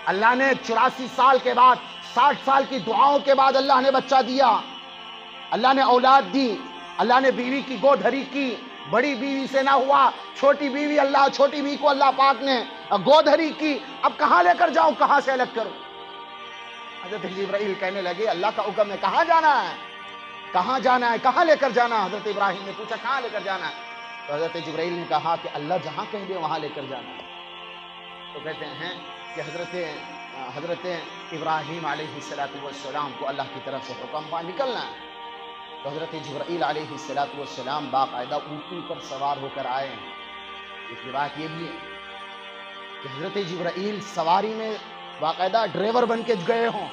اللہ نے 84 سال کے بعد، 60 سال کی دعاؤں کے بعد اللہ نے بچہ دیا۔ اللہ نے اولاد دی، اللہ نے بیوی کی گود ہری کی، بڑی بیوی سے نہ ہوا، چھوٹی بیوی کو اللہ پاک نے گود ہری کی، اب کہاں لے کر جاؤں، کہاں سے الگ کروں؟ حضرت جبرائیل کہنے لگے اللہ کا حکم ہے، کہاں جانا ہے، کہاں جانا ہے، کہاں لے کر جانا؟ حضرت ابراہیم نے پوچھا کہاں لے کر جانا ہے؟ تو حضرت جبرائیل نے کہا کہ اللہ جہاں کہیں گے وہاں لے کر جانا ہے۔ تو کہتے ہیں کہ حضرت ابراہیم علیہ السلام کو اللہ کی طرف سے حکم ہوا نکلنا ہے۔ تو حضرت جبرائیل علیہ السلام باقاعدہ اونٹنی پر سوار ہو کر آئے ہیں۔ ایک بات یہ بھی ہے کہ حضرت جبرائیل سواری میں باقاعدہ ڈرائیور بن کے گئے ہوں،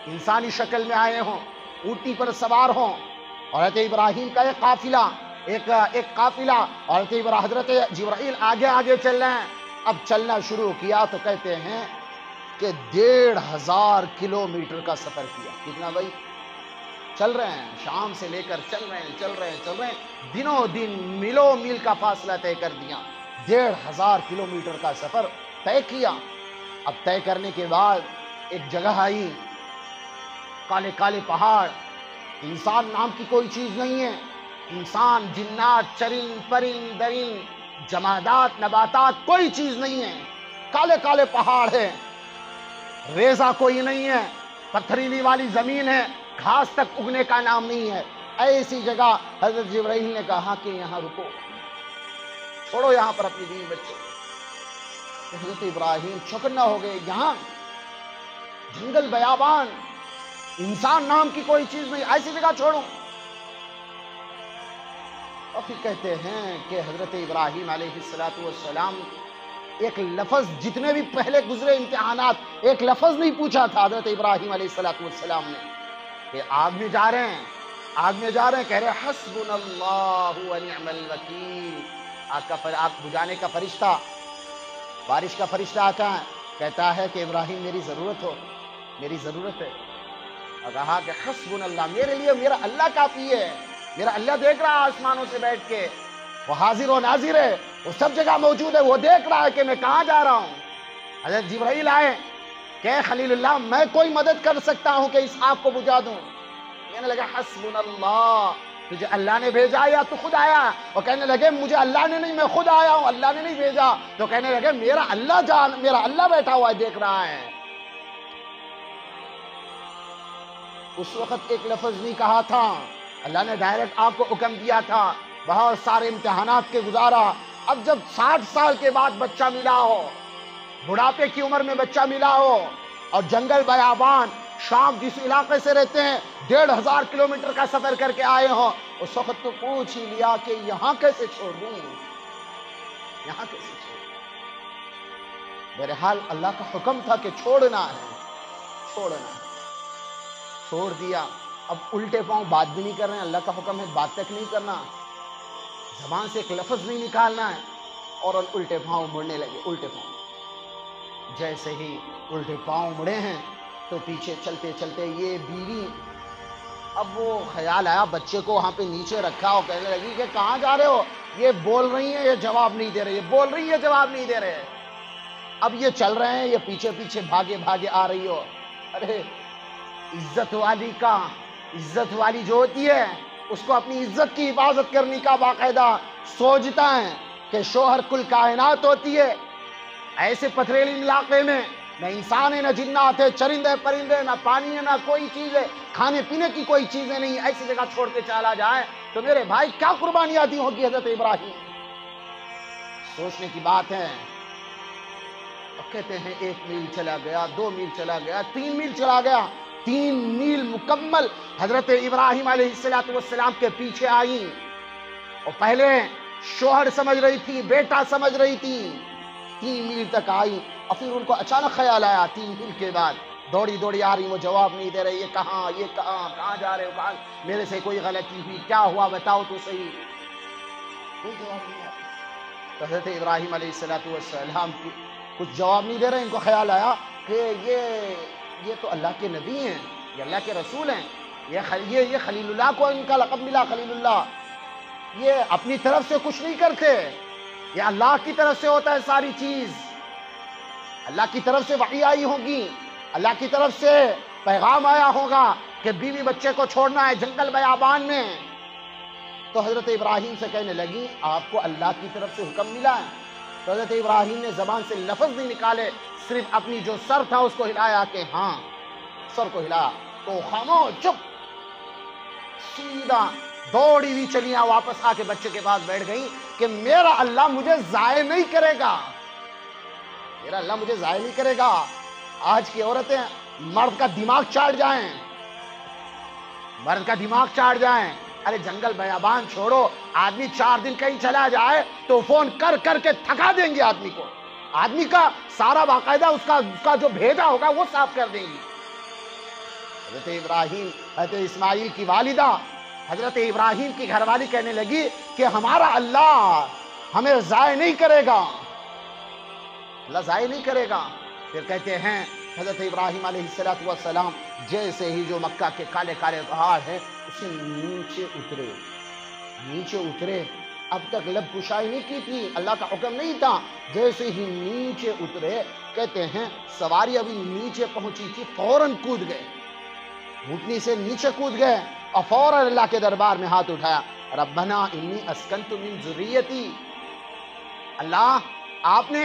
انسانی شکل میں آئے ہوں، اونٹنی پر سوار ہوں، اور حضرت ابراہیم کا ایک قافلہ اور حضرت جبرائیل آگے آگے چل رہے ہیں۔ اب چلنا شروع کیا تو کہتے ہیں کہ 1500 کلومیٹر کا سفر کیا۔ کتنا بھائی؟ چل رہے ہیں، شام سے لے کر چل رہے ہیں، دنوں دن میلوں میل کا فاصلہ طے کر دیا، 1500 کلومیٹر کا سفر طے کیا۔ اب طے کرنے کے بعد ایک جگہ آئی، کالے کالے پہاڑ، انسان نام کی کوئی چیز نہیں ہے، انسان، جنات، چرند پرند درند، جمادات، نباتات، کوئی چیز نہیں ہے، کالے کالے پہاڑ ہے، ریزہ کوئی نہیں ہے، پتھریلی والی زمین ہے، گھاس تک اگنے کا نام نہیں ہے۔ ایسی جگہ حضرت جبرائیل نے کہا کہ یہاں رکو، چھوڑو یہاں پر اپنی بیوی بچے۔ حضرت ابراہیم چوکنا ہو گئے، یہاں جنگل بیابان، انسان نام کی کوئی چیز نہیں، ایسی جگہ چھوڑوں؟ اور پھر کہتے ہیں کہ حضرت ابراہیم علیہ السلام ایک لفظ، جتنے بھی پہلے گزرے امتحانات، ایک لفظ نہیں پوچھا تھا حضرت ابراہیم علیہ السلام نے کہ آگ میں جا رہے ہیں، کہہ رہے حسبنا اللہ ونعم الوکیل۔ آگ بجھانے کا فرشتہ، بارش کا فرشتہ آتا ہے، کہتا ہے کہ ابراہیم میری ضرورت ہے، اور کہا کہ حسبنا اللہ، میرے لیے میرا اللہ کافی ہے، میرا اللہ دیکھ رہا ہے آسمانوں سے بیٹھ کے، وہ حاضر و ناظر ہے، وہ سب جگہ موجود ہے، وہ دیکھ رہا ہے کہ میں کہاں جا رہا ہوں۔ حضرت جبرائیل آئے کہ خلیل اللہ، میں کوئی مدد کر سکتا ہوں کہ اس آگ کو بجھا دوں؟ کہنے لگا حسبنا اللہ، تجھے اللہ نے بھیجا یا تو خود آیا؟ اور کہنے لگے مجھے اللہ نے نہیں، میں خود آیا ہوں، اللہ نے نہیں بھیجا۔ تو کہنے لگے میرا اللہ بیٹھا ہوا ہے، دیکھ رہا ہے۔ اس وقت ایک لفظ نہیں کہا تھا، اللہ نے ڈائریکٹ آپ کو حکم دیا تھا، بہت سارے امتحانات کے گزارا۔ اب جب 60 سال کے بعد بچہ ملا ہو، بڑھاپے کی عمر میں بچہ ملا ہو، اور جنگل بیابان، شام جس علاقے سے رہتے ہیں 1500 کلومیٹر کا سفر کر کے آئے ہوں، اس وقت تو پوچھ ہی لیا کہ یہاں کیسے چھوڑ دوں، یہاں کیسے چھوڑ دوں؟ بہرحال اللہ کا حکم تھا کہ چھوڑنا ہے، چھوڑ دیا۔ اب الٹے پاؤں بات بھی نہیں کر رہے ہیں، اللہ کا حکم ہے بات تک نہیں کرنا، زبان سے ایک لفظ نہیں نکالنا ہے، اور الٹے پاؤں مڑنے لگے، الٹے پاؤں۔ جیسے ہی الٹے پاؤں مڑے ہیں تو پیچھے چلتے چلتے یہ بیوی، اب وہ خیال آیا، بچے کو وہاں پہ نیچے رکھا، اور کہنے لگی کہ کہاں جا رہے ہو؟ یہ بول رہی ہیں، یہ جواب نہیں دے رہے، یہ بول رہی ہے، جواب نہیں دے رہے۔ اب یہ چل رہے ہیں، یہ پیچھے پیچھے بھاگے بھاگے آ رہی ہو۔ ارے عزت والی جو ہوتی ہے، اس کو اپنی عزت کی حفاظت کرنے کا باقاعدہ سوچتا ہے کہ شوہر کل کائنات ہوتی ہے۔ ایسے پتھریلی علاقے میں نہ انسان ہے، نہ جنات ہے، چرند ہے، پرند ہے، نہ پانی ہے، نہ کوئی چیز ہے، کھانے پینے کی کوئی چیزیں نہیں، ایسی جگہ چھوڑ کے چلا جائے تو میرے بھائی کیا قربانیاں دی ہوگی حضرت ابراہیم؟ سوچنے کی بات ہے۔ اور کہتے ہیں 1 میل چلا گیا، 2 میل چلا گیا، 3 میل چلا گیا، 3 میل مکمل حضرت ابراہیم علیہ السلام کے پیچھے آئی، اور پہلے شوہر سمجھ رہی تھی، بیٹا سمجھ رہی تھی، 3 میل تک آئی، اور پھر ان کو اچانک خیال آیا 3 میل کے بعد، دوڑی آ رہی، وہ جواب نہیں دے رہے، یہ کہاں جا رہے ہو، کہاں میرے سے کوئی غلطی ہوئی، کیا ہوا بتاؤ تو صحیح، کوئی جواب نہیں آتا۔ تو حضرت ابراہیم علیہ السلام کی کچھ جواب نہیں دے رہے، ان کو خیال آیا کہ یہ تو اللہ کے نبی ہیں، یہ اللہ کے رسول ہیں، یہ خلیل اللہ کو ان کا لقب ملا، خلیل اللہ، یہ اپنی طرف سے کچھ نہیں کرتے، یہ اللہ کی طرف سے ہوتا ہے ساری چیز، اللہ کی طرف سے وحی آئی ہوگی، اللہ کی طرف سے پیغام آیا ہوگا کہ بیوی بچے کو چھوڑنا ہے جنگل بیابان میں، تو حضرت ابراہیم سے کہنے لگی آپ کو اللہ کی طرف سے حکم ملا ہے؟ تو حضرت ابراہیم نے زبان سے لفظ نہیں نکالے، صرف اپنی جو سر تھا اس کو ہلایا کہ ہاں، سر کو ہلایا تو خاموش چپ، سیدھا دوڑی ہوئی چلیاں واپس آ کے بچے کے پاس بیٹھ گئی کہ میرا اللہ مجھے ضائع نہیں کرے گا، میرا اللہ مجھے ضائع نہیں کرے گا۔ آج کی عورتیں مرد کا دماغ چاٹ جائیں، مرد کا دماغ چاٹ جائیں، ارے جنگل بیابان چھوڑو، آدمی 4 دن کہیں چلا جائے تو فون کر کر کے تھکا دیں گی آدمی کو، آدمی کا سارا باقاعدہ اس کا جو بھیجا ہوگا وہ صاف کر دیں گی۔ حضرت ابراہیم، حضرت اسماعیل کی والدہ حضرت ابراہیم کی گھر والی کہنے لگی کہ ہمارا اللہ ہمیں ضائع نہیں کرے گا، اللہ ضائع نہیں کرے گا۔ پھر کہتے ہیں حضرت ابراہیم علیہ السلام جیسے ہی جو مکہ کے کالے کالے پہاڑ ہیں اسے نیچے اترے، اب تک لب کشائی نہیں کی تھی، اللہ کا حکم نہیں تھا، جیسے ہی نیچے اترے کہتے ہیں سواری ابھی نیچے پہنچی تھی فوراً کود گئے، اونٹنی سے نیچے کود گئے اور فوراً اللہ کے دربار میں ہاتھ اٹھایا، ربنا انی اسکنت من ذریتی، اللہ آپ نے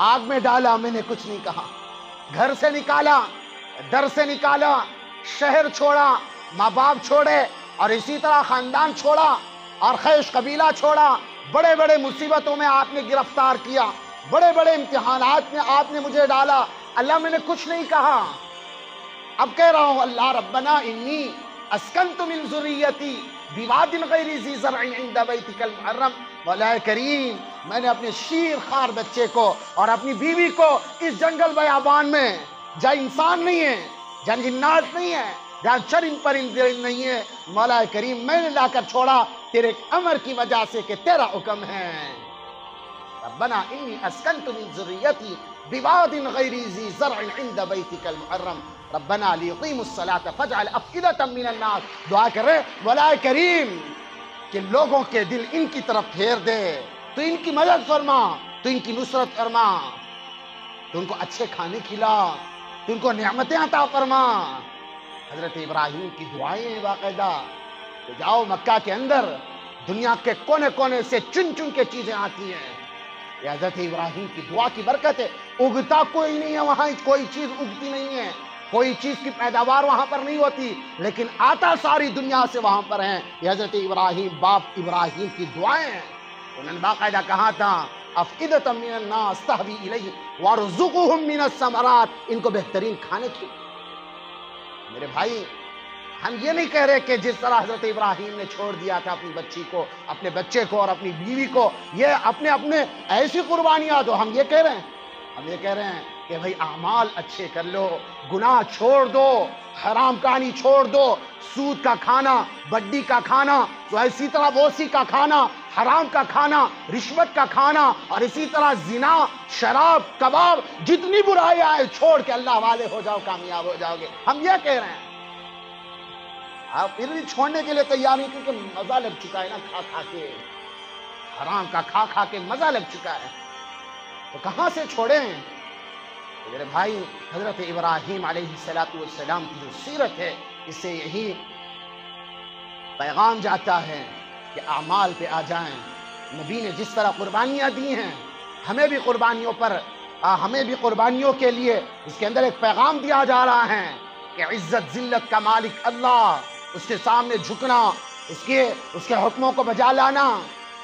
آگ میں ڈالا، میں نے کچھ نہیں کہا، گھر سے نکالا، در سے نکالا، شہر چھوڑا، ماں باپ چھوڑے اور اسی طرح خاندان چھوڑا اور خیش قبیلہ چھوڑا، بڑے بڑے مصیبتوں میں آپ نے گرفتار کیا، بڑے بڑے امتحانات میں آپ نے مجھے ڈالا، اللہ میں نے کچھ نہیں کہا، اب کہہ رہا ہوں اللہ ربنا انی اسکنت من ذریتی بواد غیر ذی زرع عند بیتک المحرم، مولا کریم میں نے اپنے شیر خوار بچے کو اور اپنی بیوی کو اس جنگل بیابان میں جہاں انسان نہیں ہے، جہاں جنات نہیں ہے، جہاں چرند پرندے نہیں ہے، مولا کریم میں نے لا کر چھوڑا تیرے امر کی وجہ سے کہ تیرا حکم ہے، ربنا انی اسکنت من ذریتی بواد غیر ذی زرع عند بیتک المحرم ربنا لیقیموا الصلاة فاجعل افئدة من الناس، دعا کر رہے مولا کریم کہ لوگوں کے دل ان کی طرف پھیر دے، تو ان کی مدد فرما، تو ان کی نصرت فرما، تو ان کو اچھے کھانے کھلا، تو ان کو نعمتیں عطا فرما۔ حضرت ابراہیم کی دعائیں ہیں باقاعدہ کہ جاؤ مکہ کے اندر دنیا کے کونے کونے سے چن چن کے چیزیں آتی ہیں، یہ حضرت ابراہیم کی دعا کی برکت ہے، اگتا کوئی نہیں ہے وہاں، کوئی چیز اگتی نہیں ہے، کوئی چیز کی پیداوار وہاں پر نہیں ہوتی، لیکن آتا ساری دنیا سے وہاں پر ہیں، یہ حضرت ابراہیم باپ ابراہیم کی دعائیں ہیں۔ انہوں نے باقاعدہ کہا تھا افئدۃ من الناس تہوی الیہ وارزقہم من الثمرات، ان کو بہترین کھانے کی۔ میرے بھائی ہم یہ نہیں کہہ رہے کہ جس طرح حضرت ابراہیم نے چھوڑ دیا تھا اپنی بچی کو، اپنے بچے کو اور اپنی بیوی کو، یہ اپنے ایسی قربانیاں دو، ہم یہ کہہ رہے ہیں، ہم یہ کہہ رہے ہیں کہ بھئی اعمال اچھے کر لو، گناہ چھوڑ دو، حرام کہانی چھوڑ دو، سود کا کھانا، بڈی کا کھانا، تو اسی طرح بوسی کا کھانا، حرام کا کھانا، رشوت کا کھانا، اور اسی طرح زنا، شراب، کباب، جتنی برائیاں ہیں چھوڑ کے اللہ والے ہو جاؤ، کامیاب ہو جاؤ گے، ہم یہ کہہ رہے ہیں۔ آپ پھر بھی چھوڑنے کے لیے تیار نہیں، کیونکہ مزہ لگ چکا ہے نا، کھا کھا کے حرام کا کھا کھا کے مزہ لگ چکا ہے، تو کہاں سے چھوڑیں؟ میرے بھائی حضرت ابراہیم علیہ السلام کی جو سیرت ہے اس سے یہی پیغام جاتا ہے کہ اعمال پہ آ جائیں۔ نبی نے جس طرح قربانیاں دی ہیں ہمیں بھی قربانیوں کے لیے اس کے اندر ایک پیغام دیا جا رہا ہے کہ عزت ذلت کا مالک اللہ، اس کے سامنے جھکنا، اس کے حکموں کو بجا لانا،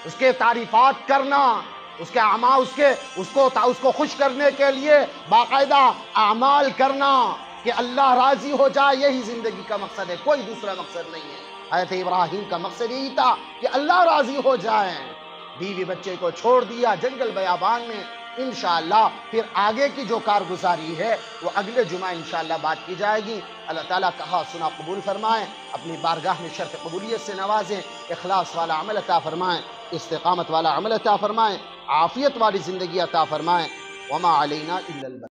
اس کے تعریفات کرنا، اس کے اعمال اس کو خوش کرنے کے لیے باقاعدہ اعمال کرنا کہ اللہ راضی ہو جائے، یہی زندگی کا مقصد ہے، کوئی دوسرا مقصد نہیں ہے۔ حضرت ابراہیم کا مقصد یہی تھا کہ اللہ راضی ہو جائے، بیوی بچے کو چھوڑ دیا جنگل بیابان میں۔ انشاءاللہ پھر آگے کی جو کارگزاری ہے وہ اگلے جمعہ انشاءاللہ بات کی جائے گی۔ اللہ تعالیٰ کہا سنا قبول فرمائیں، اپنی بارگاہ میں شرط قبولیت سے نوازیں، اخلاص والا عمل عطا فرمائیں، استقامت والا عمل عطا فرمائیں، عافیت والی زندگی عطا فرمائیں۔ وما علینا الا البلاغ۔